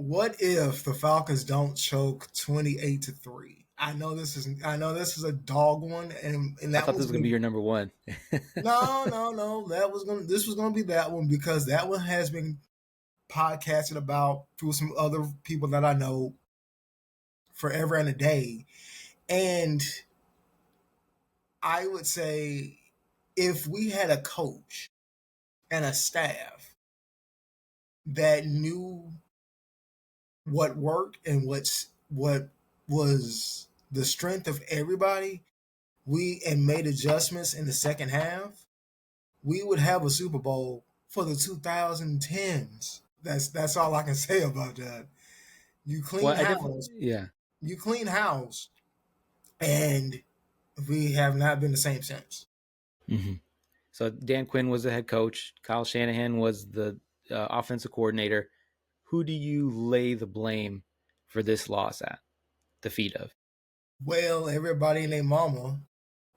What if the Falcons don't choke 28-3? I know this is a dog one, and I that thought one's this was gonna gonna be your number one. no. This was gonna be that one because that one has been podcasted about through some other people that I know forever and a day. And I would say if we had a coach and a staff that knew what worked and what was the strength of everybody, we and made adjustments in the second half, we would have a Super Bowl for the 2010s. That's all I can say about that. You clean Well, I definitely, house, yeah. you clean house, and we have not been the same since. Mm-hmm. So Dan Quinn was the head coach. Kyle Shanahan was the offensive coordinator. Who do you lay the blame for this loss at the feet of? Well, everybody and their mama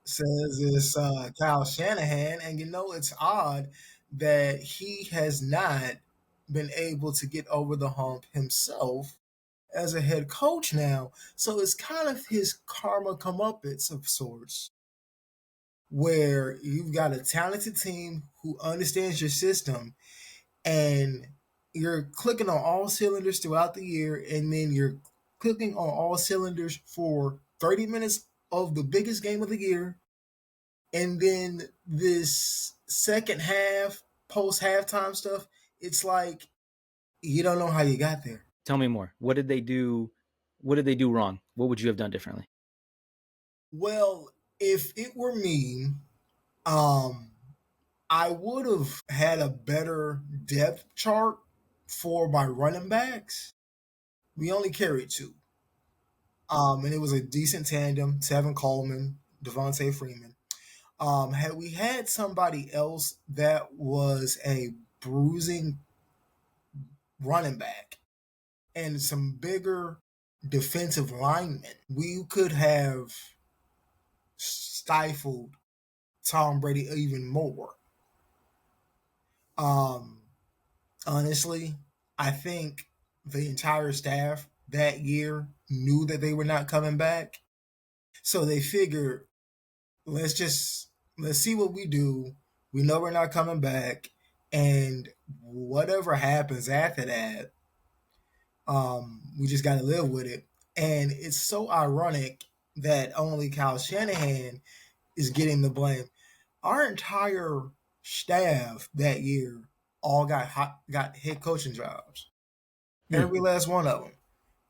says it's Kyle Shanahan, and it's odd that he has not been able to get over the hump himself as a head coach now. So it's kind of his karma comeuppance of sorts, where you've got a talented team who understands your system, and you're clicking on all cylinders throughout the year, and then you're clicking on all cylinders for 30 minutes of the biggest game of the year, and then this second half, post halftime stuff, it's like you don't know how you got there. Tell me more. What did they do? What did they do wrong? What would you have done differently? Well, if it were me, um, I would have had a better depth chart for my running backs. We only carried two. And it was a decent tandem, Tevin Coleman, Devontae Freeman. Had we had somebody else that was a bruising running back and some bigger defensive linemen, we could have stifled Tom Brady even more. Um, Honestly, I think the entire staff that year knew that they were not coming back. So they figured, let's see what we do. We know we're not coming back, and whatever happens after that, we just got to live with it. And it's so ironic that only Kyle Shanahan is getting the blame. Our entire staff that year all got head coaching jobs. Hmm. Every last one of them.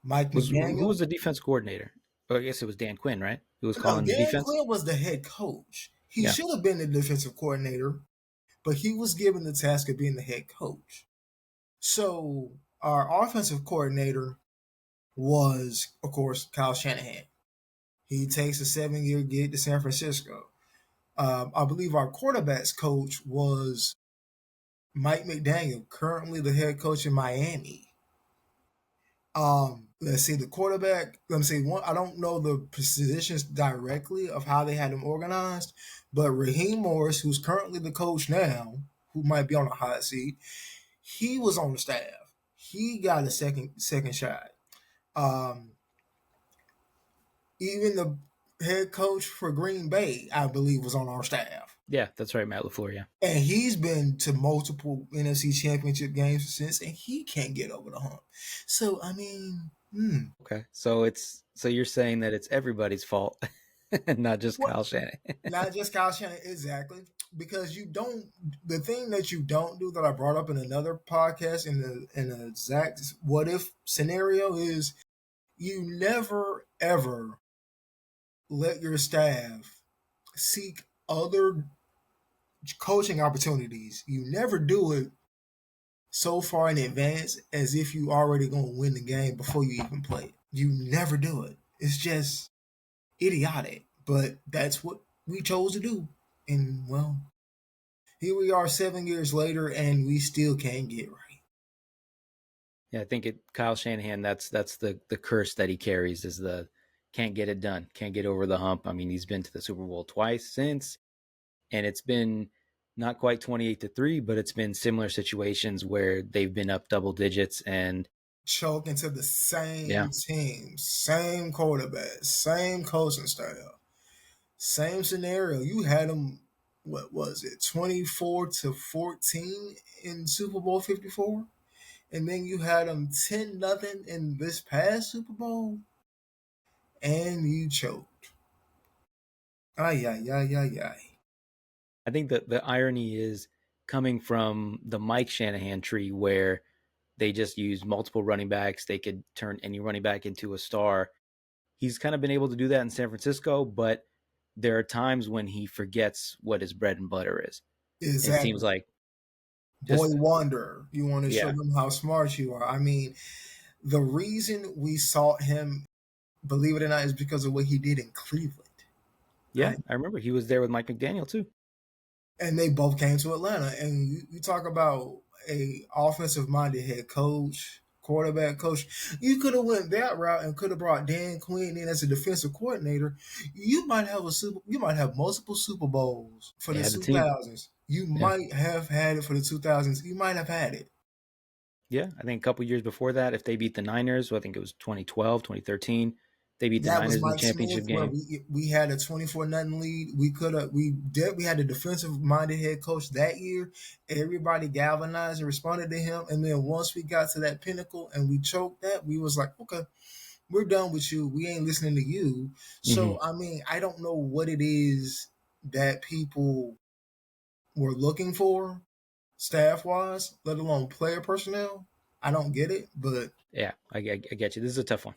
Mike Who was McDaniel. the defense coordinator? Oh, I guess it was Dan Quinn, right? Who was No, calling the Dan defense? Quinn was the head coach. He Yeah. should have been the defensive coordinator, but he was given the task of being the head coach. So our offensive coordinator was, of course, Kyle Shanahan. He takes a 7-year gig to San Francisco. I believe our quarterbacks coach was Mike McDaniel, currently the head coach in Miami. Let's see the quarterback. Let me see one. I don't know the positions directly of how they had them organized, but Raheem Morris, who's currently the coach now, who might be on a hot seat, he was on the staff. He got a second shot. Um, Even the head coach for Green Bay, I believe, was on our staff. Yeah, that's right, Matt LaFleur. Yeah. And he's been to multiple NFC championship games since, and he can't get over the hump. So, I mean, Okay. So you're saying that it's everybody's fault, and not just what? Kyle Shanahan. Not just Kyle Shannon, exactly. Because you don't, the thing that you don't do that I brought up in another podcast in the exact what if scenario is you never ever let your staff seek other coaching opportunities. You never do it so far in advance as if you already going to win the game before you even play it. You never do it. It's just idiotic, but that's what we chose to do. And well, here we are 7 years later, and we still can't get right. Yeah, I think Kyle Shanahan. That's the curse that he carries is the can't get it done, can't get over the hump. I mean, he's been to the Super Bowl twice since, and it's been not quite 28-3, but it's been similar situations where they've been up double digits and choke into the Yeah. same team, same quarterback, same coaching staff, same scenario. You had them, what was it, 24-14 in Super Bowl 54? And then you had them 10-0 in this past Super Bowl, and you choked. Ay, ay, ay, ay, ay. I think that the irony is coming from the Mike Shanahan tree where they just use multiple running backs. They could turn any running back into a star. He's kind of been able to do that in San Francisco, but there are times when he forgets what his bread and butter is. And it seems Exactly. like Boy just, wonder. You want to show yeah, them how smart you are. I mean, the reason we sought him, believe it or not, is because of what he did in Cleveland. yeah, Right? I remember he was there with Mike McDaniel too. And they both came to Atlanta. And you talk about a offensive minded head coach, quarterback coach. You could have went that route and could have brought Dan Quinn in as a defensive coordinator. You might have multiple Super Bowls for They the had the team. 2000s. You Yeah. might have had it for the 2000s. You might have had it. Yeah. I think a couple years before that, if they beat the Niners, well, I think it was 2012, 2013, they beat the That was Niners in the Mike championship Smith, where game. we had a 24-0 lead. We had a defensive minded head coach that year. Everybody galvanized and responded to him. And then once we got to that pinnacle and we choked that, we was like, okay, we're done with you. We ain't listening to you. Mm-hmm. So I mean, I don't know what it is that people were looking for staff wise, let alone player personnel. I don't get it, but Yeah, I get you. This is a tough one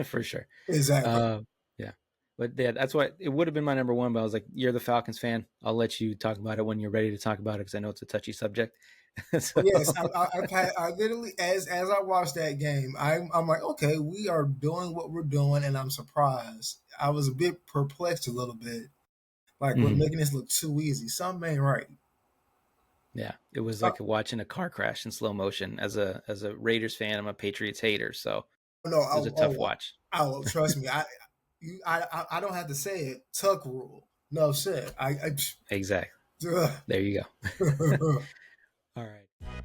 for sure. exactly. Uh, yeah, but yeah, that's why it would have been my number one. But I was like, "You're the Falcons fan. I'll let you talk about it when you're ready to talk about it because I know it's a touchy subject." So, Yes, I literally, as I watched that game, I'm like, okay, we are doing what we're doing, and I'm surprised. I was a bit perplexed a little bit, like we're mhm. making this look too easy. Something ain't right. Yeah, it was Uh, like watching a car crash in slow motion. As a Raiders fan, I'm a Patriots hater, so no, it was a tough watch. trust me. I don't have to say it. Tuck rule. No shit. Exactly. There you go. All right.